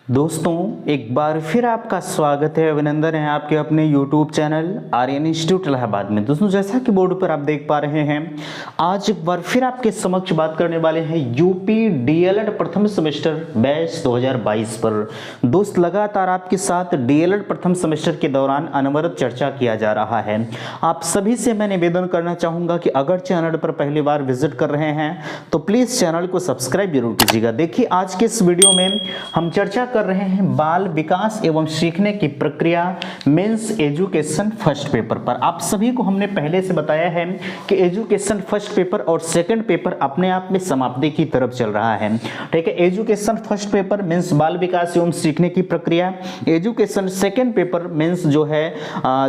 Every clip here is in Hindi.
दोस्तों एक बार फिर आपका स्वागत है, अभिनंदन है आपके अपने YouTube channel Aryan institute Allahabad में। दोस्तों जैसा कि बोर्ड पर आप देख पा रहे हैं, आज एक बार फिर आपके समक्ष बात करने वाले हैं यूपी डीएलएड प्रथम सेमेस्टर बैच 2022 पर। दोस्त लगातार आपके साथ डीएलएड प्रथम सेमेस्टर के दौरान अनवरत चर्चा किया जा रहा है। आप सभी से मैं निवेदन करना चाहूँगा कि अगर चैनल पर पहली बार विजिट कर रहे हैं तो प्लीज़ चैनल को सब्सक्राइब जरूर कीजिएगा। देखिए आज के इस वीडियो में हम चर्चा कर रहे हैं बाल विकास एवं सीखने की प्रक्रिया मेंस एजुकेशन फर्स्ट पेपर पर। आप सभी को हमने पहले से बताया है कि एजुकेशन फर्स्ट पेपर और सेकंड पेपर अपने आप में समाप्ति की तरफ चल रहा है। ठीक है, एजुकेशन फर्स्ट पेपर मेंस बाल विकास एवं सीखने की प्रक्रिया, एजुकेशन सेकंड पेपर मेंस जो है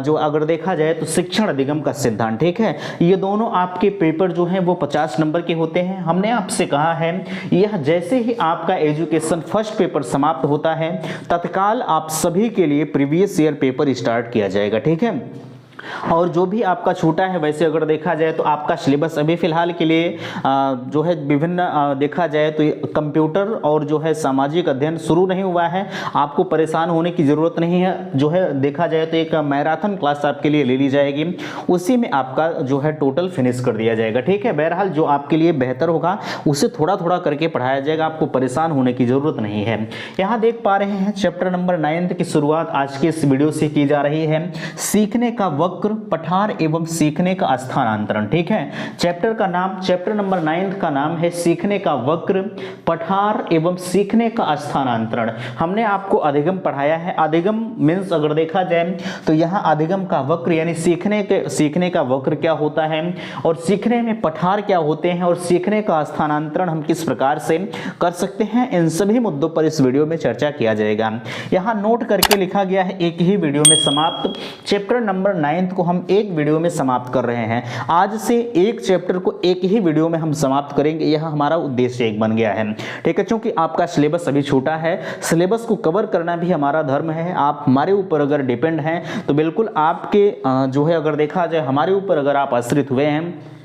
जो अगर देखा जाए तो शिक्षण अधिगम का सिद्धांत। ठीक है, ये दोनों आपके पेपर जो हैं वो 50 नंबर के होते हैं। हमने आपसे कहा है यह जैसे ही आपका एजुकेशन फर्स्ट पेपर समाप्त होता है तत्काल आप सभी के लिए प्रीवियस ईयर पेपर स्टार्ट किया जाएगा। ठीक है, और जो भी आपका छूटा है वैसे अगर देखा जाए तो आपका सिलेबस अभी फिलहाल के लिए जो है विभिन्न देखा जाए तो कंप्यूटर और जो है सामाजिक अध्ययन शुरू नहीं हुआ है। आपको परेशान होने की ज़रूरत नहीं है। जो है देखा जाए तो एक मैराथन क्लास आपके लिए ले ली जाएगी, उसी में आपका जो है टोटल फिनिश कर दिया जाएगा। ठीक है, बहरहाल जो आपके लिए बेहतर होगा उसे थोड़ा थोड़ा करके पढ़ाया जाएगा, आपको परेशान होने की ज़रूरत नहीं है। यहाँ देख पा रहे हैं चैप्टर नंबर 9 की शुरुआत आज की इस वीडियो से की जा रही है। सीखने का वक्र, पठार एवं सीखने का स्थानांतरण। ठीक है, चैप्टर का नाम, चैप्टर नंबर 9 का नाम है सीखने का वक्र, पठार एवं सीखने का स्थानांतरण। हमने आपको अधिगम पढ़ाया है। अधिगम मीन्स अगर देखा जाए तो यहाँ अधिगम का वक्र यानी सीखने का वक्र क्या होता है और सीखने में पठार क्या होते हैं और सीखने का स्थानांतरण हम किस प्रकार से कर सकते हैं, इन सभी मुद्दों पर इस वीडियो में चर्चा किया जाएगा। यहाँ नोट करके लिखा गया है एक ही वीडियो में समाप्त। चैप्टर नंबर 9 को हम एक वीडियो में समाप्त कर रहे हैं। आज से एक चैप्टर को एक ही वीडियो में हम समाप्त करेंगे, यह हमारा उद्देश्य एक बन गया है। ठीक है, क्योंकि आपका सिलेबस अभी छोटा है, सिलेबस को कवर करना भी हमारा धर्म है। आप हमारे ऊपर अगर डिपेंड हैं तो बिल्कुल आपके जो है अगर देखा जाए हमारे ऊपर अगर आप आश्रित हुए हैं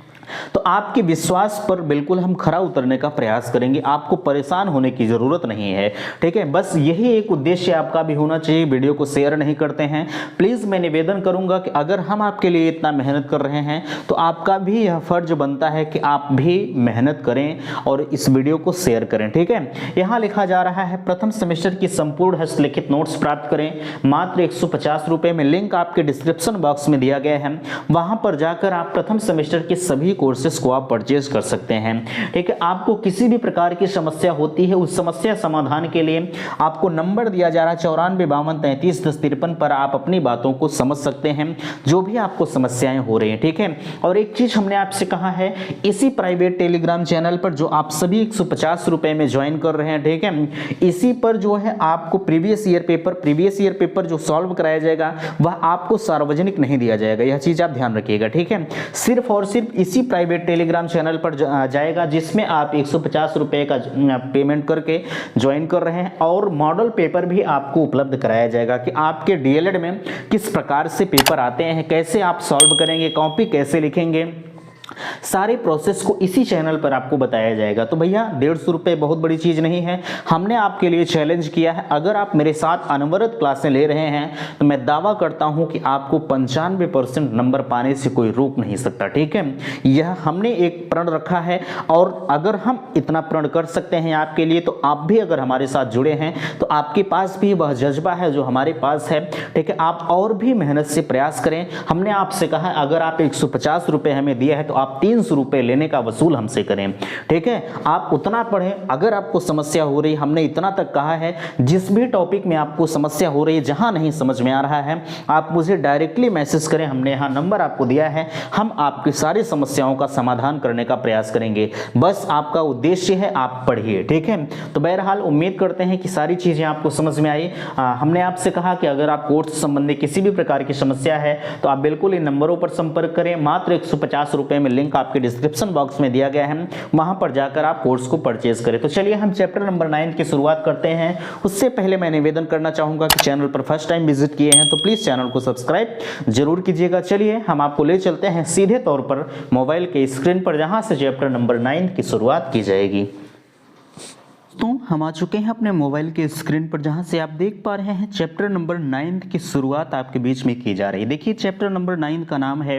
तो आपके विश्वास पर बिल्कुल हम खरा उतरने का प्रयास करेंगे। आपको परेशान होने की जरूरत नहीं है। ठीक है, बस यही एक उद्देश्य आपका भी होना चाहिए। वीडियो को शेयर नहीं करते हैं, प्लीज मैं निवेदन करूंगा कि अगर हम आपके लिए इतना मेहनत कर रहे हैं तो आपका भी यह फर्ज बनता है कि आप भी मेहनत करें और इस वीडियो को शेयर करें। ठीक है, यहाँ लिखा जा रहा है प्रथम सेमेस्टर की संपूर्ण हस्तलिखित नोट्स प्राप्त करें मात्र 150 रुपए में। लिंक आपके डिस्क्रिप्शन बॉक्स में दिया गया है, वहां पर जाकर आप प्रथम सेमेस्टर के सभी कोर्सेज को आप परचेज कर सकते हैं। ठीक है, आपको किसी भी प्रकार की समस्या होती है उस समस्या समाधान के लिए आपको नंबर दिया जा रहा है 9452331053 पर आप अपनी बातों को समझ सकते हैं, जो भी आपको समस्याएं हो रही हैं। ठीक है, और एक चीज हमने आपसे कहा है, इसी प्राइवेट टेलीग्राम चैनल पर जो आप सभी 150 रुपए में ज्वाइन कर रहे हैं, ठीक है, इसी पर जो है आपको प्रीवियस ईयर पेपर जो सॉल्व कराया जाएगा वह आपको सार्वजनिक नहीं दिया जाएगा। यह चीज आप ध्यान रखिएगा। ठीक है, सिर्फ और सिर्फ इसी प्राइवेट टेलीग्राम चैनल पर जाएगा जिसमें आप 150 रुपए का पेमेंट करके ज्वाइन कर रहे हैं, और मॉडल पेपर भी आपको उपलब्ध कराया जाएगा कि आपके डीएलएड में किस प्रकार से पेपर आते हैं, कैसे आप सॉल्व करेंगे, कॉपी कैसे लिखेंगे, सारे प्रोसेस को इसी चैनल पर आपको बताया जाएगा। तो भैया 150 रुपये बहुत बड़ी चीज़ नहीं है। हमने आपके लिए चैलेंज किया है, अगर आप मेरे साथ अनवरत क्लासें ले रहे हैं तो मैं दावा करता हूं कि आपको 95% नंबर पाने से कोई रोक नहीं सकता। ठीक है, यह हमने एक प्रण रखा है, और अगर हम इतना प्रण कर सकते हैं आपके लिए तो आप भी अगर हमारे साथ जुड़े हैं तो आपके पास भी वह जज्बा है जो हमारे पास है। ठीक है, आप और भी मेहनत से प्रयास करें। हमने आपसे कहा अगर आप 150 रुपये हमें दिया है तो आप 300 रुपए लेने का वसूल हमसे करें। ठीक है, आप उतना पढ़ें। अगर आपको समस्या हो रही, हमने इतना तक कहा है, जिस भी टॉपिक में आपको समस्या हो रही है, जहां नहीं समझ में आ रहा है, आप मुझे डायरेक्टली मैसेज करें। हमने यहां नंबर आपको दिया है, हम आपकी सारी समस्याओं का समाधान करने का प्रयास करेंगे। बस आपका उद्देश्य है आप पढ़िए। ठीक है, तो बहरहाल उम्मीद करते हैं कि सारी चीजें आपको समझ में आई। हमने आपसे कहा कि अगर आप कोर्स संबंधी किसी भी प्रकार की समस्या है तो आप बिल्कुल इन नंबरों पर संपर्क करें। मात्र 150 रुपए में लिंक आपके डिस्क्रिप्शन बॉक्स में दिया गया है, वहां पर जाकर आप कोर्स को परचेज करें। तो चलिए हम चैप्टर नंबर 9 की शुरुआत करते हैं। उससे पहले मैं निवेदन करना चाहूंगा कि चैनल पर फर्स्ट टाइम विजिट किए हैं तो प्लीज चैनल को सब्सक्राइब जरूर कीजिएगा। चलिए हम आपको ले चलते हैं सीधे तौर पर मोबाइल के स्क्रीन पर, जहां से चैप्टर नंबर 9 की शुरुआत की जाएगी। दोस्तों हम आ चुके हैं अपने मोबाइल के स्क्रीन पर, जहां से आप देख पा रहे हैं चैप्टर नंबर 9 की शुरुआत आपके बीच में की जा रही है। देखिए चैप्टर नंबर 9 का नाम है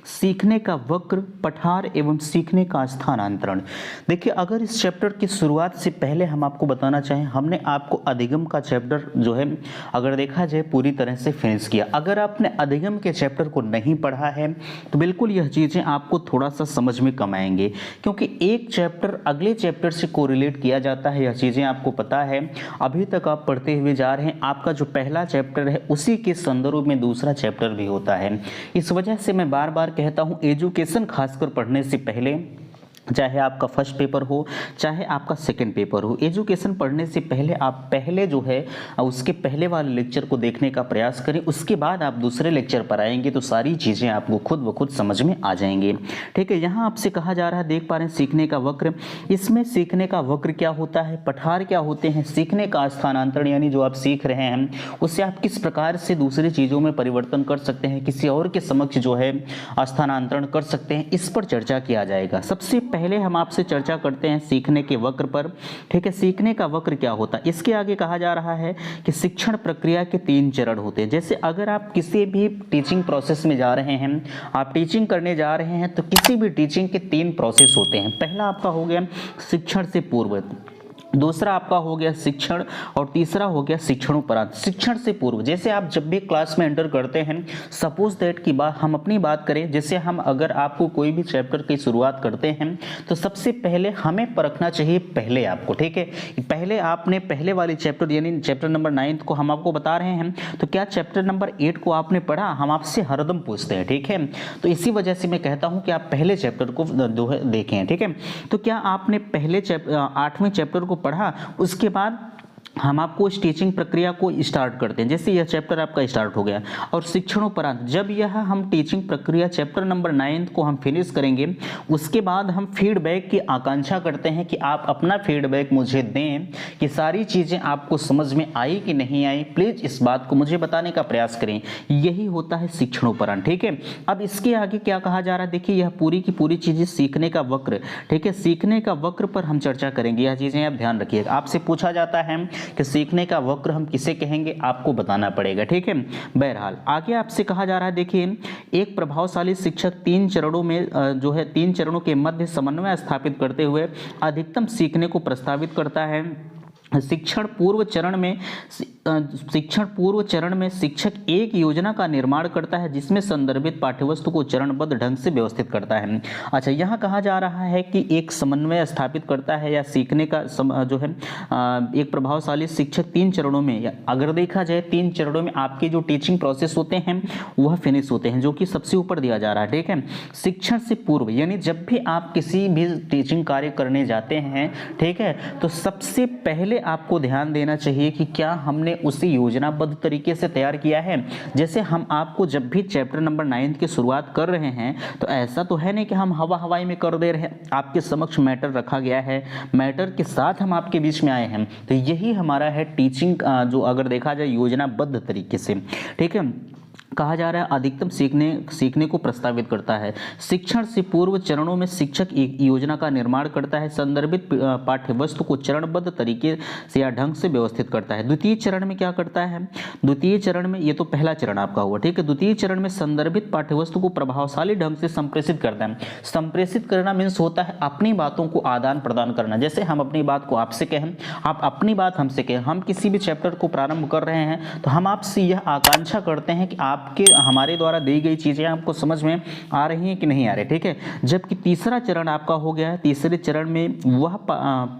सीखने का वक्र, पठार एवं सीखने का स्थानांतरण। देखिए अगर इस चैप्टर की शुरुआत से पहले हम आपको बताना चाहें, हमने आपको अधिगम का चैप्टर जो है अगर देखा जाए पूरी तरह से फिनिश किया। अगर आपने अधिगम के चैप्टर को नहीं पढ़ा है तो बिल्कुल यह चीज़ें आपको थोड़ा सा समझ में कम आएंगे, क्योंकि एक चैप्टर अगले चैप्टर से कोरिलेट किया जाता है। यह चीज़ें आपको पता है, अभी तक आप पढ़ते हुए जा रहे हैं। आपका जो पहला चैप्टर है उसी के संदर्भ में दूसरा चैप्टर भी होता है। इस वजह से मैं बार बार कहता हूँ एजुकेशन खासकर पढ़ने से पहले, चाहे आपका फर्स्ट पेपर हो चाहे आपका सेकंड पेपर हो, एजुकेशन पढ़ने से पहले आप पहले जो है उसके पहले वाले लेक्चर को देखने का प्रयास करें। उसके बाद आप दूसरे लेक्चर पर आएंगे तो सारी चीज़ें आपको खुद ब खुद समझ में आ जाएंगे। ठीक है, यहाँ आपसे कहा जा रहा है, देख पा रहे हैं सीखने का वक्र। इसमें सीखने का वक्र क्या होता है, पठार क्या होते हैं, सीखने का स्थानांतरण यानी जो आप सीख रहे हैं उससे आप किस प्रकार से दूसरी चीज़ों में परिवर्तन कर सकते हैं, किसी और के समक्ष जो है स्थानांतरण कर सकते हैं, इस पर चर्चा किया जाएगा। सबसे पहले हम आपसे चर्चा करते हैं सीखने के वक्र पर। ठीक है, सीखने का वक्र क्या होता है, इसके आगे कहा जा रहा है कि शिक्षण प्रक्रिया के 3 चरण होते हैं। जैसे अगर आप किसी भी टीचिंग प्रोसेस में जा रहे हैं, आप टीचिंग करने जा रहे हैं, तो किसी भी टीचिंग के 3 प्रोसेस होते हैं। पहला आपका हो गया शिक्षण से पूर्व, दूसरा आपका हो गया शिक्षण, और तीसरा हो गया शिक्षणोपरांत। शिक्षण से पूर्व जैसे आप जब भी क्लास में एंटर करते हैं, सपोज दैट की बात हम अपनी बात करें, जैसे हम अगर आपको कोई भी चैप्टर की शुरुआत करते हैं तो सबसे पहले हमें परखना चाहिए पहले आपको। ठीक है, पहले आपने पहले वाले चैप्टर यानी चैप्टर नंबर 9 को हम आपको बता रहे हैं, तो क्या चैप्टर नंबर 8 को आपने पढ़ा, हम आपसे हरदम पूछते हैं। ठीक है, तो इसी वजह से मैं कहता हूं कि आप पहले चैप्टर को देखें। ठीक है, तो क्या आपने पहले 8वें चैप्टर को पढ़ा, उसके बाद हम आपको इस टीचिंग प्रक्रिया को स्टार्ट करते हैं। जैसे यह चैप्टर आपका स्टार्ट हो गया, और शिक्षणोपरांत जब यह हम टीचिंग प्रक्रिया चैप्टर नंबर 9 को हम फिनिश करेंगे, उसके बाद हम फीडबैक की आकांक्षा करते हैं कि आप अपना फीडबैक मुझे दें कि सारी चीज़ें आपको समझ में आई कि नहीं आई, प्लीज़ इस बात को मुझे बताने का प्रयास करें। यही होता है शिक्षणोपरांत। ठीक है, अब इसके आगे क्या कहा जा रहा है, देखिए यह पूरी की पूरी चीज़ें सीखने का वक्र। ठीक है, सीखने का वक्र पर हम चर्चा करेंगे, यह चीज़ें आप ध्यान रखिएगा। आपसे पूछा जाता है कि सीखने का वक्र हम किसे कहेंगे, आपको बताना पड़ेगा। ठीक है, बहरहाल आगे आपसे कहा जा रहा है, देखिए एक प्रभावशाली शिक्षक 3 चरणों में जो है 3 चरणों के मध्य समन्वय स्थापित करते हुए अधिकतम सीखने को प्रस्तावित करता है। शिक्षण पूर्व चरण में शिक्षक एक योजना का निर्माण करता है जिसमें संदर्भित पाठ्यवस्तु को चरणबद्ध ढंग से व्यवस्थित करता है। अच्छा, यहाँ कहा जा रहा है कि एक समन्वय स्थापित करता है या सीखने का जो है एक प्रभावशाली शिक्षक 3 चरणों में, अगर देखा जाए 3 चरणों में आपके जो टीचिंग प्रोसेस होते हैं वह फिनिश होते हैं, जो कि सबसे ऊपर दिया जा रहा है। ठीक है, शिक्षण से पूर्व यानी जब भी आप किसी भी टीचिंग कार्य करने जाते हैं, ठीक है, तो सबसे पहले आपको ध्यान देना चाहिए कि क्या हमने उसी योजनाबद्ध तरीके से तैयार किया है। जैसे हम आपको जब भी चैप्टर नंबर 9 की शुरुआत कर रहे हैं तो ऐसा तो है नहीं कि हम हवाई में कर दे रहे हैं। आपके समक्ष मैटर रखा गया है, मैटर के साथ हम आपके बीच में आए हैं, तो यही हमारा है टीचिंग जो अगर देखा जाए योजनाबद्ध तरीके से। ठीक है, कहा जा रहा है अधिकतम सीखने को प्रस्तावित करता है। शिक्षण से पूर्व चरणों में शिक्षक एक योजना का निर्माण करता है, संदर्भित पाठ्यवस्तु को चरणबद्ध तरीके से या ढंग से व्यवस्थित करता है। द्वितीय चरण में क्या करता है, द्वितीय चरण में, ये तो पहला चरण आपका हुआ। ठीक है, द्वितीय चरण में संदर्भित पाठ्यवस्तु को प्रभावशाली ढंग से संप्रेषित करता है। संप्रेषित करना मीन्स होता है अपनी बातों को आदान प्रदान करना। जैसे हम अपनी बात को आपसे कहें, आप अपनी बात हमसे कहें। हम किसी भी चैप्टर को प्रारंभ कर रहे हैं तो हम आपसे यह आकांक्षा करते हैं कि आपके हमारे द्वारा दी गई चीजें आपको समझ में आ रही हैं कि नहीं आ रही। ठीक है, जबकि तीसरा चरण आपका हो गया है, तीसरे चरण में वह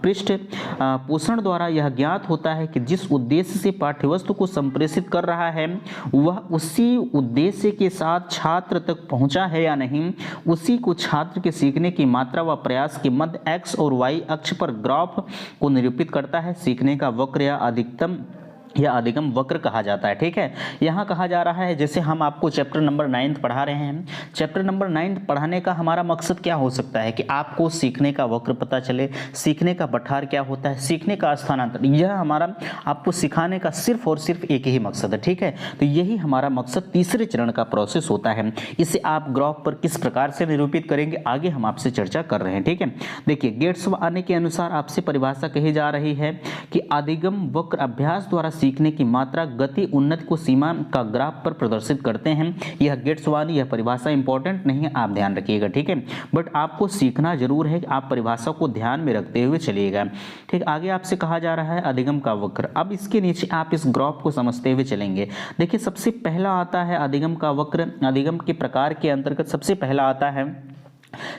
पृष्ठ पोषण द्वारा यह ज्ञात होता है कि जिस उद्देश्य से पाठ्यवस्तु को संप्रेषित कर रहा है वह उसी उद्देश्य के साथ छात्र तक पहुंचा है या नहीं। उसी को छात्र के सीखने की मात्रा व प्रयास के मध्य एक्स और वाई अक्ष पर ग्राफ को निरूपित करता है। सीखने का वक्र या अधिकतम यह अधिगम वक्र कहा जाता है। ठीक है, यहाँ कहा जा रहा है, जैसे हम आपको चैप्टर नंबर 9 पढ़ा रहे हैं, चैप्टर नंबर 9 पढ़ाने का हमारा मकसद क्या हो सकता है कि आपको सीखने का वक्र पता चले, सीखने का पठार क्या होता है, सीखने का स्थानांतर, यह हमारा आपको सिखाने का सिर्फ और सिर्फ एक ही मकसद है। ठीक है, तो यही हमारा मकसद तीसरे चरण का प्रोसेस होता है। इसे आप ग्राफ पर किस प्रकार से निरूपित करेंगे आगे हम आपसे चर्चा कर रहे हैं। ठीक है, देखिए गेट्स आने के अनुसार आपसे परिभाषा कही जा रही है कि अधिगम वक्र अभ्यास द्वारा सीखने की मात्रा, गति, उन्नति को सीमा का ग्राफ पर प्रदर्शित करते हैं। यह गेट्स वाली यह परिभाषा इंपॉर्टेंट नहीं है, आप ध्यान रखिएगा। ठीक है, बट आपको सीखना जरूर है, आप परिभाषा को ध्यान में रखते हुए चलिएगा। ठीक, आगे आपसे कहा जा रहा है अधिगम का वक्र। अब इसके नीचे आप इस ग्राफ को समझते हुए चलेंगे। देखिए सबसे पहला आता है अधिगम का वक्र। अधिगम के प्रकार के अंतर्गत सबसे पहला आता है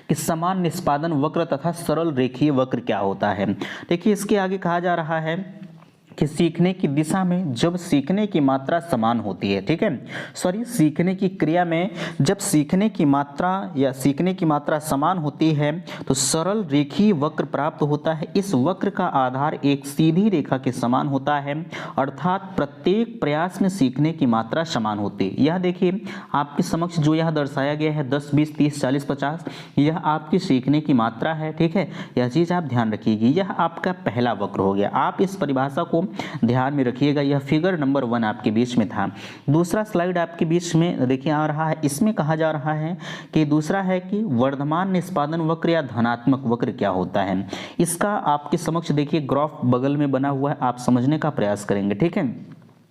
कि समान निष्पादन वक्र तथा सरल रेखीय वक्र क्या होता है। देखिए इसके आगे कहा जा रहा है कि सीखने की दिशा में जब सीखने की मात्रा समान होती है, ठीक है, सॉरी, सीखने की क्रिया में जब सीखने की मात्रा या सीखने की मात्रा समान होती है तो सरल रेखीय वक्र प्राप्त होता है। इस वक्र का आधार एक सीधी रेखा के समान होता है, अर्थात प्रत्येक प्रयास में सीखने की मात्रा समान होती है। यह देखिए आपके समक्ष जो यह दर्शाया गया है 10, 20, 30, 40, 50, यह आपकी सीखने की मात्रा है। ठीक है, यह चीज़ आप ध्यान रखिएगी। यह आपका पहला वक्र हो गया, आप इस परिभाषा को ध्यान में रखिएगा। यह फिगर नंबर 1 आपके बीच में था। दूसरा स्लाइड आपके बीच में देखिए आ रहा है, इसमें कहा जा रहा है कि दूसरा है कि वर्धमान निष्पादन वक्र या धनात्मक वक्र क्या होता है। इसका आपके समक्ष देखिए ग्राफ बगल में बना हुआ है, आप समझने का प्रयास करेंगे। ठीक है,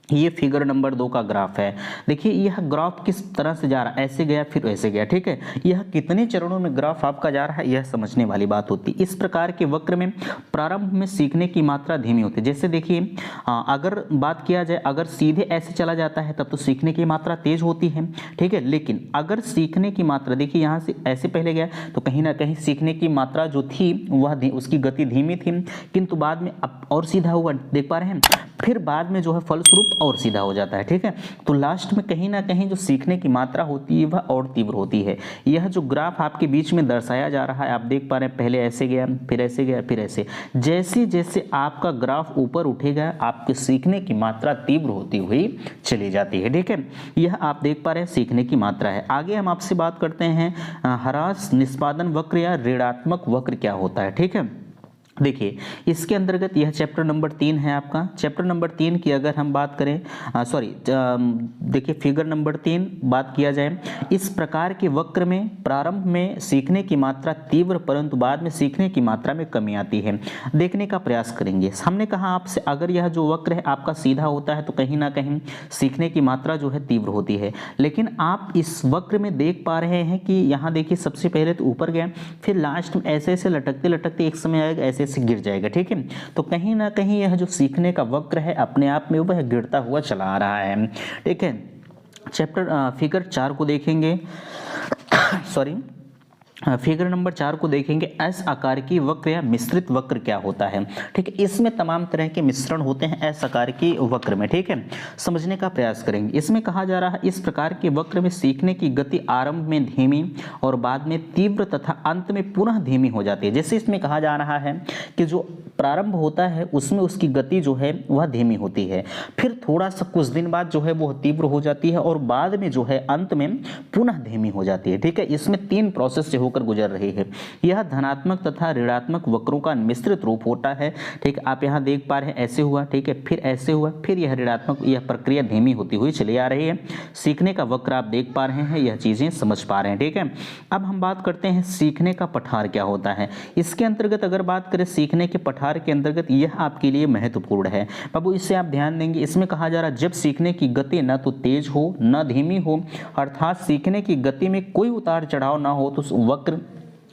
ये फिगर नंबर 2 का ग्राफ है। देखिए यह ग्राफ किस तरह से जा रहा है, ऐसे गया फिर ऐसे गया। ठीक है, यह कितने चरणों में ग्राफ आपका जा रहा है यह समझने वाली बात होती है। इस प्रकार के वक्र में प्रारंभ में सीखने की मात्रा धीमी होती है। जैसे देखिए अगर बात किया जाए, अगर सीधे ऐसे चला जाता है तब तो सीखने की मात्रा तेज होती है। ठीक है, लेकिन अगर सीखने की मात्रा देखिए यहाँ से ऐसे पहले गया तो कहीं ना कहीं सीखने की मात्रा जो थी वह उसकी गति धीमी थी, किंतु बाद में अब और सीधा हुआ, देख पा रहे हैं, फिर बाद में जो है फलस्वरूप और सीधा हो जाता है। ठीक है, तो लास्ट में कहीं ना कहीं जो सीखने की मात्रा होती है वह और तीव्र होती है। यह जो ग्राफ आपके बीच में दर्शाया जा रहा है आप देख पा रहे हैं, पहले ऐसे गया फिर ऐसे गया फिर ऐसे, जैसे जैसे आपका ग्राफ ऊपर उठेगा आपके सीखने की मात्रा तीव्र होती हुई चली जाती है। ठीक है, यह आप देख पा रहे हैं सीखने की मात्रा है। आगे हम आपसे बात करते हैं ह्रास निष्पादन वक्र या ऋणात्मक वक्र क्या होता है। ठीक है, देखिए इसके अंतर्गत यह चैप्टर नंबर 3 है आपका। चैप्टर नंबर 3 की अगर हम बात करें, देखिए फिगर नंबर 3 बात किया जाए, इस प्रकार के वक्र में प्रारंभ में सीखने की मात्रा तीव्र परंतु बाद में सीखने की मात्रा में कमी आती है। देखने का प्रयास करेंगे। हमने कहा आपसे अगर यह जो वक्र है आपका सीधा होता है तो कहीं ना कहीं सीखने की मात्रा जो है तीव्र होती है, लेकिन आप इस वक्र में देख पा रहे हैं कि यहाँ देखिए सबसे पहले तो ऊपर गया फिर लास्ट में ऐसे ऐसे लटकते लटकते एक समय आएगा ऐसे से गिर जाएगा। ठीक है, तो कहीं ना कहीं यह जो सीखने का वक्र है अपने आप में वह गिरता हुआ चला आ रहा है। ठीक है, चैप्टर फिगर 4 को देखेंगे, सॉरी फिगर नंबर 4 को देखेंगे। एस आकार की वक्र या मिश्रित वक्र क्या होता है। ठीक है, इसमें तमाम तरह के मिश्रण होते हैं एस आकार की वक्र में। ठीक है, समझने का प्रयास करेंगे। इसमें कहा जा रहा है इस प्रकार के वक्र में सीखने की गति आरंभ में धीमी और बाद में तीव्र तथा अंत में पुनः धीमी हो जाती है। जैसे इसमें कहा जा रहा है कि जो प्रारंभ होता है उसमें उसकी गति जो है वह धीमी होती है, फिर थोड़ा सा कुछ दिन बाद जो है वो तीव्र हो जाती है और बाद में जो है अंत में पुनः धीमी हो जाती है। ठीक है, इसमें 3 प्रोसेस से होकर गुजर रही है। यह धनात्मक तथा ऋणात्मक वक्रों का मिश्रित रूप होता है। ठीक है, आप यहाँ देख पा रहे हैं ऐसे हुआ, ठीक है, फिर ऐसे हुआ, फिर यह ऋणात्मक, यह प्रक्रिया धीमी होती हुई चली आ रही है। सीखने का वक्र आप देख पा रहे हैं, यह चीजें समझ पा रहे हैं। ठीक है, अब हम बात करते हैं सीखने का पठार क्या होता है। इसके अंतर्गत अगर बात करें सीखने के पठार के अंतर्गत यह आपके लिए महत्वपूर्ण है बाबू, इससे आप ध्यान देंगे। इसमें कहा जा रहा है जब सीखने की गति न तो तेज हो न धीमी हो, अर्थात सीखने की गति में कोई उतार चढ़ाव ना हो, तो वक्र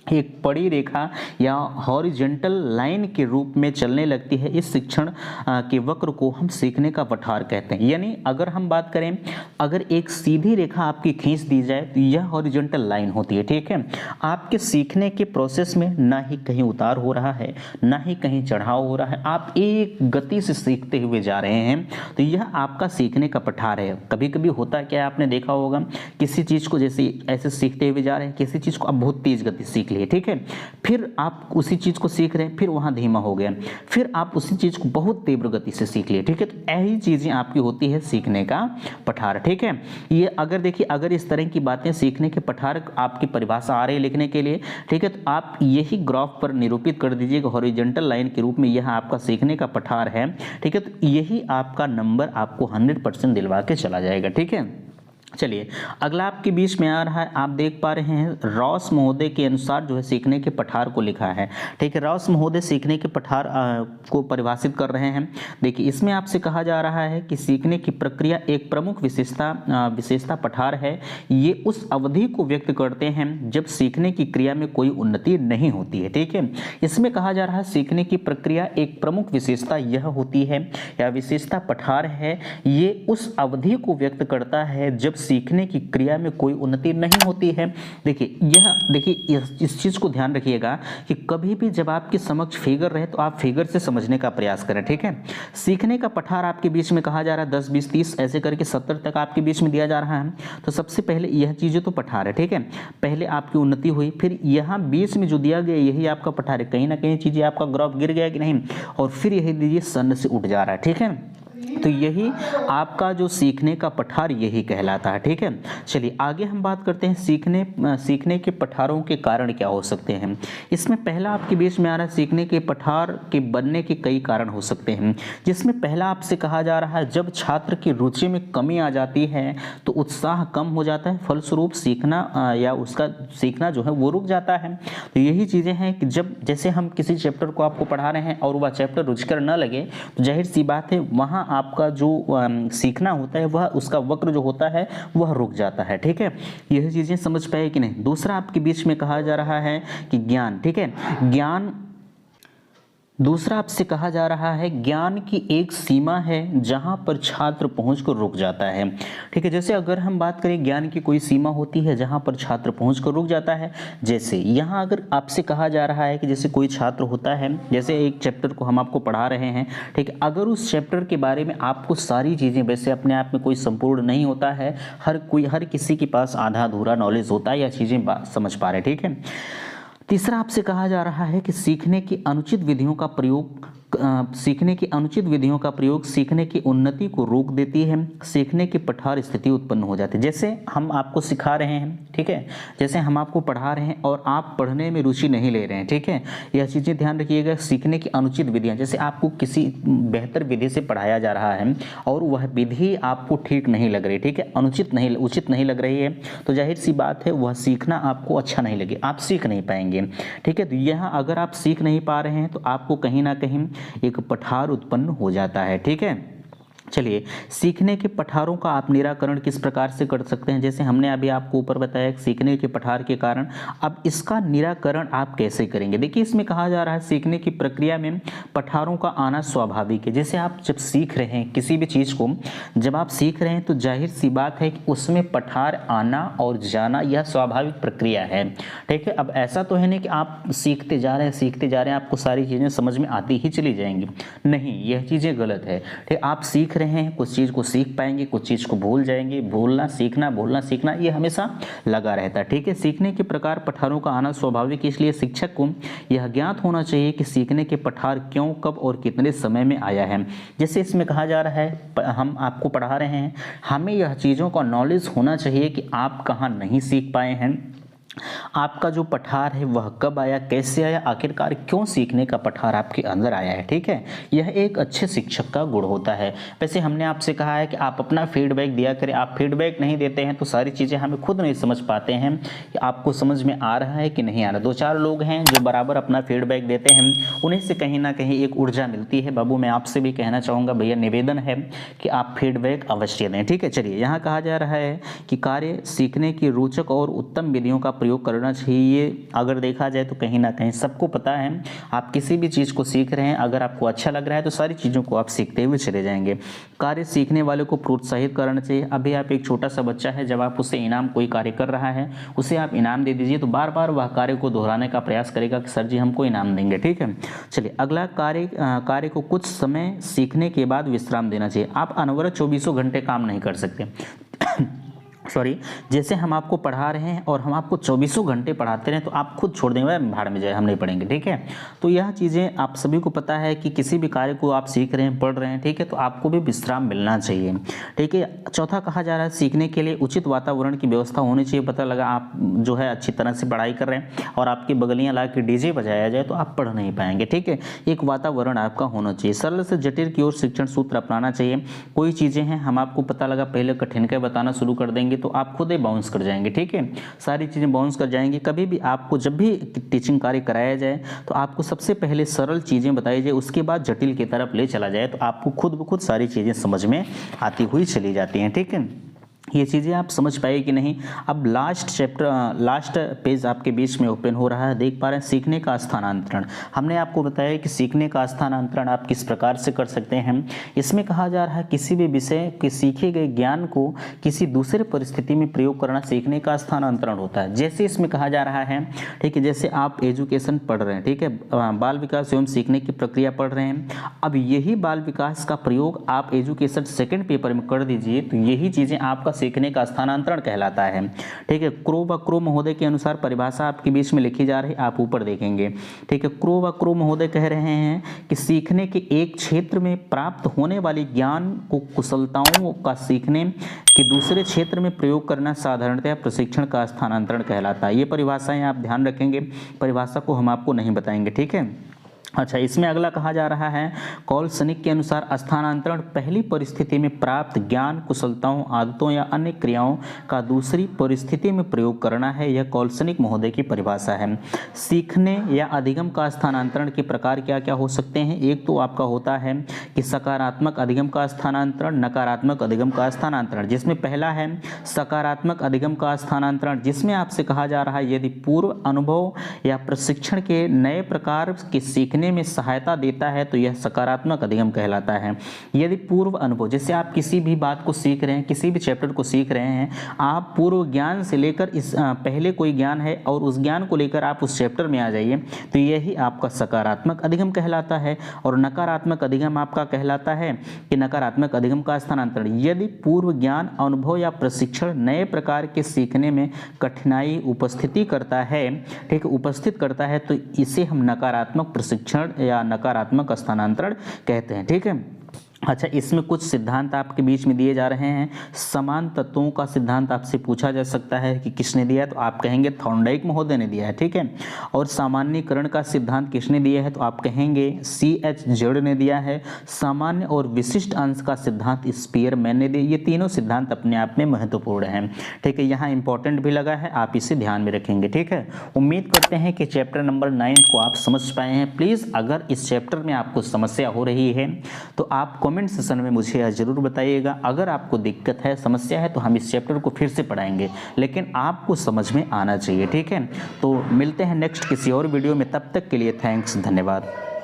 एक पड़ी रेखा या हॉरिजॉन्टल लाइन के रूप में चलने लगती है। इस शिक्षण के वक्र को हम सीखने का पठार कहते हैं। यानी अगर हम बात करें, अगर एक सीधी रेखा आपकी खींच दी जाए तो यह हॉरिजॉन्टल लाइन होती है। ठीक है, आपके सीखने के प्रोसेस में ना ही कहीं उतार हो रहा है ना ही कहीं चढ़ाव हो रहा है, आप एक गति से सीखते हुए जा रहे हैं, तो यह आपका सीखने का पठार है। कभी कभी होता है क्या, आपने देखा होगा किसी चीज़ को जैसे ऐसे सीखते हुए जा रहे हैं, किसी चीज़ को आप बहुत तेज गति सीख लिए, ठीक है। फिर आप उसी चीज़ को सीख रहे हैं, फिर वहाँ धीमा हो गया, फिर आप उसी चीज़ को बहुत तीव्र गति से सीख लिए, ठीक है। तो यही चीज़ें आपकी होती है सीखने का पठार, ठीक है। ये अगर देखिए, अगर इस तरह की बातें सीखने के पठार आपकी परिभाषा आ रही है लिखने के लिए, ठीक है, तो आप यही ग्राफ पर निरूपित कर दीजिएगा हॉरिजॉन्टल लाइन के रूप में, यह आपका सीखने का पठार है, ठीक है। तो यही आपका नंबर आपको 100% दिलवा के चला जाएगा, ठीक है। चलिए अगला आपके बीच में आ रहा है, आप देख पा रहे हैं रॉस महोदय के अनुसार जो है सीखने के पठार को लिखा है, ठीक है। रॉस महोदय सीखने के पठार को परिभाषित कर रहे हैं। देखिए इसमें आपसे कहा जा रहा है कि सीखने की प्रक्रिया एक प्रमुख विशेषता पठार है। ये उस अवधि को व्यक्त करते हैं जब सीखने की क्रिया में कोई उन्नति नहीं होती है, ठीक है। इसमें कहा जा रहा है सीखने की प्रक्रिया एक प्रमुख विशेषता यह होती है या विशेषता पठार है, ये उस अवधि को व्यक्त करता है जब सीखने की क्रिया में कोई उन्नति नहीं होती है। देखिए इस चीज को ध्यान रखिएगा कि कभी भी जब आपके समक्ष फिगर रहे तो आप फिगर से समझने का प्रयास करें, ठीक है। सीखने का पठार आपके बीच में कहा जा रहा है 10 20 30 ऐसे करके 70 तक आपके बीच में दिया जा रहा है। तो सबसे पहले यह चीजें तो पठार है, ठीक है। पहले आपकी उन्नति हुई, फिर यहाँ बीच में जो दिया गया यही आपका पठार है। कहीं ना कहीं चीजें आपका ग्राफ गिर गया कि नहीं, और फिर यही दीजिए सन्न से उठ जा रहा है, ठीक है। तो यही आपका जो सीखने का पठार यही कहलाता है, ठीक है। चलिए आगे हम बात करते हैं सीखने के पठारों के कारण क्या हो सकते हैं। इसमें पहला आपके बीच में आ रहा है सीखने के पठार के बनने के कई कारण हो सकते हैं, जिसमें पहला आपसे कहा जा रहा है जब छात्र की रुचि में कमी आ जाती है तो उत्साह कम हो जाता है, फलस्वरूप सीखना या उसका सीखना जो है वो रुक जाता है। तो यही चीज़ें हैं कि जब जैसे हम किसी चैप्टर को आपको पढ़ा रहे हैं और वह चैप्टर रुचिकर न लगे तो जाहिर सी बात है वहाँ आपका जो सीखना होता है वह उसका वक्र जो होता है वह रुक जाता है, ठीक है। यह चीजें समझ पाए कि नहीं। दूसरा आपके बीच में कहा जा रहा है कि ज्ञान, ठीक है, दूसरा आपसे कहा जा रहा है ज्ञान की एक सीमा है जहां पर छात्र पहुंचकर रुक जाता है, ठीक है। जैसे अगर हम बात करें ज्ञान की कोई सीमा होती है जहां पर छात्र पहुंचकर रुक जाता है, जैसे यहां अगर आपसे कहा जा रहा है कि जैसे कोई छात्र होता है, जैसे एक चैप्टर को हम आपको पढ़ा रहे हैं, ठीक है, अगर उस चैप्टर के बारे में आपको सारी चीज़ें, वैसे अपने आप में कोई संपूर्ण नहीं होता है, हर किसी के पास आधा अधूरा नॉलेज होता है या चीज़ें समझ पा रहे, ठीक है। तीसरा आपसे कहा जा रहा है कि सीखने की अनुचित विधियों का प्रयोग सीखने की उन्नति को रोक देती है, सीखने की पठार स्थिति उत्पन्न हो जाती है। जैसे हम आपको सिखा रहे हैं, ठीक है, जैसे हम आपको पढ़ा रहे हैं और आप पढ़ने में रुचि नहीं ले रहे हैं, ठीक है, यह चीज़ें ध्यान रखिएगा। सीखने की अनुचित विधियां, जैसे आपको किसी बेहतर विधि से पढ़ाया जा रहा है और वह विधि आपको ठीक नहीं लग रही, ठीक है, उचित नहीं लग रही है, तो जाहिर सी बात है वह सीखना आपको अच्छा नहीं लगे, आप सीख नहीं पाएंगे, ठीक है। तो यहाँ अगर आप सीख नहीं पा रहे हैं तो आपको कहीं ना कहीं एक पठार उत्पन्न हो जाता है, ठीक है। चलिए सीखने के पठारों का आप निराकरण किस प्रकार से कर सकते हैं। जैसे हमने अभी आपको ऊपर बताया सीखने के पठार के कारण, अब इसका निराकरण आप कैसे करेंगे। देखिए इसमें कहा जा रहा है सीखने की प्रक्रिया में पठारों का आना स्वाभाविक है। जैसे आप जब सीख रहे हैं किसी भी चीज़ को, जब आप सीख रहे हैं तो जाहिर सी बात है कि उसमें पठार आना और जाना यह स्वाभाविक प्रक्रिया है, ठीक है। अब ऐसा तो है नहीं कि आप सीखते जा रहे हैं आपको सारी चीज़ें समझ में आती ही चली जाएंगी, नहीं, यह चीज़ें गलत है, ठीक। आप सीख रहे हैं, कुछ चीज़ को सीख पाएंगे, कुछ चीज़ को भूल जाएंगे। भूलना सीखना ये हमेशा लगा रहता है, ठीक है। सीखने के प्रकार पठारों का आना स्वाभाविक, इसलिए शिक्षक को यह ज्ञात होना चाहिए कि सीखने के पठार क्यों, कब और कितने समय में आया है। जैसे इसमें कहा जा रहा है हम आपको पढ़ा रहे हैं, हमें यह चीज़ों का नॉलेज होना चाहिए कि आप कहाँ नहीं सीख पाए हैं, आपका जो पठार है वह कब आया, कैसे आया, आखिरकार क्यों सीखने का पठार आपके अंदर आया है, ठीक है। यह एक अच्छे शिक्षक का गुण होता है। वैसे हमने आपसे कहा है कि आप अपना फीडबैक दिया करें, आप फीडबैक नहीं देते हैं तो सारी चीज़ें हमें खुद नहीं समझ पाते हैं कि आपको समझ में आ रहा है कि नहीं आ रहा। 2-4 लोग हैं जो बराबर अपना फीडबैक देते हैं, उन्हीं से कहीं ना कहीं एक ऊर्जा मिलती है। बाबू मैं आपसे भी कहना चाहूँगा, भैया निवेदन है कि आप फीडबैक अवश्य दें, ठीक है। चलिए यहाँ कहा जा रहा है कि कार्य सीखने की रोचक और उत्तम विधियों का प्रयोग करना चाहिए। अगर देखा जाए तो कहीं ना कहीं सबको पता है, आप किसी भी चीज़ को सीख रहे हैं, अगर आपको अच्छा लग रहा है तो सारी चीज़ों को आप सीखते हुए चले जाएंगे। कार्य सीखने वाले को प्रोत्साहित करना चाहिए। अभी आप एक छोटा सा बच्चा है, जब आप उससे इनाम कोई कार्य कर रहा है उसे आप इनाम दे दीजिए तो बार बार वह कार्य को दोहराने का प्रयास करेगा कि सर जी हमको इनाम देंगे, ठीक है। चलिए अगला कार्य को कुछ समय सीखने के बाद विश्राम देना चाहिए। आप अनवरत 24 घंटे काम नहीं कर सकते। जैसे हम आपको पढ़ा रहे हैं और हम आपको 24 घंटे पढ़ाते रहे तो आप खुद छोड़ देंगे, भाई भाड़ में जाए हम नहीं पढ़ेंगे, ठीक है। तो यह चीज़ें आप सभी को पता है कि किसी भी कार्य को आप सीख रहे हैं, पढ़ रहे हैं, ठीक है, तो आपको भी विश्राम मिलना चाहिए, ठीक है। चौथा कहा जा रहा है सीखने के लिए उचित वातावरण की व्यवस्था होनी चाहिए। पता लगा आप जो है अच्छी तरह से पढ़ाई कर रहे हैं और आपकी बगलियाँ ला के डीजे बजाया जाए तो आप पढ़ नहीं पाएंगे, ठीक है। एक वातावरण आपका होना चाहिए। सरल से जटिल की ओर शिक्षण सूत्र अपनाना चाहिए। कोई चीज़ें हैं हम आपको पता लगा पहले कठिन का बताना शुरू कर देंगे तो आप खुद ही बाउंस कर जाएंगे, ठीक है। सारी चीज़ें बाउंस कर जाएंगी। कभी भी आपको जब भी टीचिंग कार्य कराया जाए तो आपको सबसे पहले सरल चीज़ें बताई जाए, उसके बाद जटिल की तरफ ले चला जाए तो आपको खुद ब खुद सारी चीज़ें समझ में आती हुई चली जाती हैं, ठीक है। ये चीज़ें आप समझ पाए कि नहीं। अब लास्ट पेज आपके बीच में ओपन हो रहा है, देख पा रहे हैं सीखने का स्थानांतरण। हमने आपको बताया कि सीखने का स्थानांतरण आप किस प्रकार से कर सकते हैं। इसमें कहा जा रहा है किसी भी विषय के सीखे गए ज्ञान को किसी दूसरे परिस्थिति में प्रयोग करना सीखने का स्थानांतरण होता है। जैसे इसमें कहा जा रहा है, ठीक है, जैसे आप एजुकेशन पढ़ रहे हैं, ठीक है, बाल विकास एवं सीखने की प्रक्रिया पढ़ रहे हैं। अब यही बाल विकास का प्रयोग आप एजुकेशन सेकेंड पेपर में कर दीजिए तो यही चीज़ें आपका सीखने का स्थानांतरण कहलाता है, ठीक है। क्रो महोदय के अनुसार परिभाषा आपके बीच में लिखी जा रही है, आप ऊपर देखेंगे, ठीक है। क्रो महोदय कह रहे हैं कि सीखने के एक क्षेत्र में प्राप्त होने वाली ज्ञान को कुशलताओं का सीखने के दूसरे क्षेत्र में प्रयोग करना साधारणतया प्रशिक्षण का स्थानांतरण कहलाता है। ये परिभाषाएं आप ध्यान रखेंगे, परिभाषा को हम आपको नहीं बताएंगे, ठीक है। अच्छा, इसमें अगला कहा जा रहा है कॉलसनिक के अनुसार स्थानांतरण पहली परिस्थिति में प्राप्त ज्ञान, कुशलताओं, आदतों या अन्य क्रियाओं का दूसरी परिस्थिति में प्रयोग करना है। यह कॉलसनिक महोदय की परिभाषा है। सीखने या अधिगम का स्थानांतरण के प्रकार क्या क्या हो सकते हैं। एक तो आपका होता है कि सकारात्मक अधिगम का स्थानांतरण, नकारात्मक अधिगम का स्थानांतरण, जिसमें पहला है सकारात्मक अधिगम का स्थानांतरण, जिसमें आपसे कहा जा रहा है यदि पूर्व अनुभव या प्रशिक्षण के नए प्रकार के सीखने में सहायता देता है तो यह सकारात्मक अधिगम कहलाता है। यदि पूर्व अनुभव, जैसे आप किसी भी बात को सीख रहे हैं, किसी भी चैप्टर को सीख रहे हैं, आप पूर्व ज्ञान से लेकर इस पहले कोई ज्ञान है और उस ज्ञान को लेकर आप उस चैप्टर में आ जाइए तो यही आपका सकारात्मक अधिगम कहलाता है। और नकारात्मक अधिगम आपका कहलाता है कि नकारात्मक अधिगम का स्थानांतरण, यदि पूर्व ज्ञान, अनुभव या प्रशिक्षण नए प्रकार के सीखने में कठिनाई उपस्थित करता है, ठीक है, उपस्थित करता है तो इसे हम नकारात्मक प्रशिक्षण या नकारात्मक स्थानांतरण कहते हैं, ठीक है। अच्छा, इसमें कुछ सिद्धांत आपके बीच में दिए जा रहे हैं। समान तत्वों का सिद्धांत आपसे पूछा जा सकता है कि किसने दिया है तो आप कहेंगे थॉर्नडाइक महोदय ने दिया है, ठीक है। और सामान्यीकरण का सिद्धांत किसने दिया है तो आप कहेंगे CH ने दिया है। सामान्य और विशिष्ट अंश का सिद्धांत स्पीयरमैन ने दिया। ये तीनों सिद्धांत अपने आप में महत्वपूर्ण हैं, ठीक है। यहाँ इंपॉर्टेंट भी लगा है, आप इसे ध्यान में रखेंगे, ठीक है। उम्मीद करते हैं कि चैप्टर नंबर 9 को आप समझ पाए हैं। प्लीज़ अगर इस चैप्टर में आपको समस्या हो रही है तो आप कमेंट सेशन में मुझे यह जरूर बताइएगा। अगर आपको दिक्कत है, समस्या है तो हम इस चैप्टर को फिर से पढ़ाएंगे, लेकिन आपको समझ में आना चाहिए, ठीक है। तो मिलते हैं नेक्स्ट किसी और वीडियो में, तब तक के लिए थैंक्स, धन्यवाद।